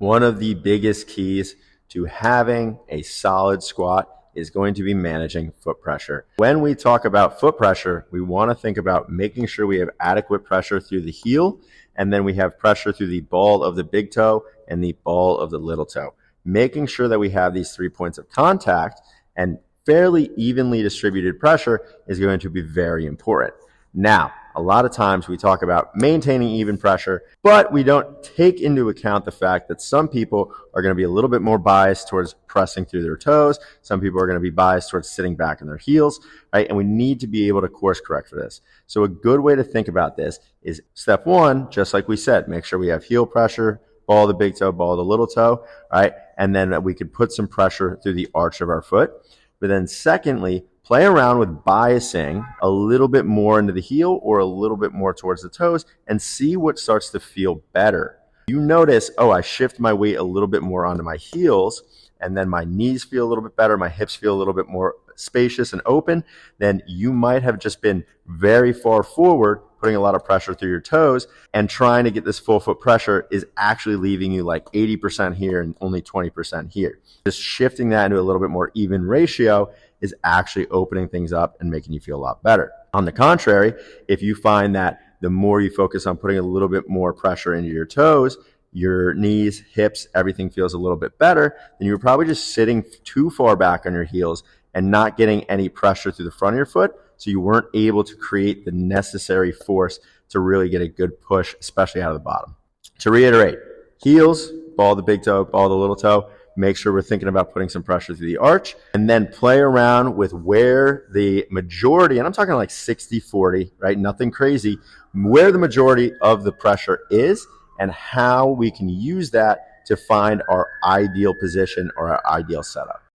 One of the biggest keys to having a solid squat is going to be managing foot pressure. When we talk about foot pressure, we want to think about making sure we have adequate pressure through the heel, and then we have pressure through the ball of the big toe and the ball of the little toe. Making sure that we have these 3 points of contact and fairly evenly distributed pressure is going to be very important. Now, a lot of times we talk about maintaining even pressure, but we don't take into account the fact that some people are going to be a little bit more biased towards pressing through their toes. Some people are going to be biased towards sitting back in their heels, right? And we need to be able to course correct for this. So a good way to think about this is step one, just like we said, make sure we have heel pressure, ball of the big toe, ball of the little toe, right? And then we could put some pressure through the arch of our foot. But then secondly, play around with biasing a little bit more into the heel or a little bit more towards the toes and see what starts to feel better. You notice, oh, I shift my weight a little bit more onto my heels, and then my knees feel a little bit better, my hips feel a little bit more spacious and open, then you might have just been very far forward, putting a lot of pressure through your toes, and trying to get this full foot pressure is actually leaving you like 80% here and only 20% here. Just shifting that into a little bit more even ratio is actually opening things up and making you feel a lot better. On the contrary, if you find that the more you focus on putting a little bit more pressure into your toes, your knees, hips, everything feels a little bit better, then you're probably just sitting too far back on your heels and not getting any pressure through the front of your foot, so you weren't able to create the necessary force to really get a good push, especially out of the bottom. To reiterate, heels, ball of the big toe, ball of the little toe, make sure we're thinking about putting some pressure through the arch, and then play around with where the majority, and I'm talking like 60-40, right? Nothing crazy, where the majority of the pressure is and how we can use that to find our ideal position or our ideal setup.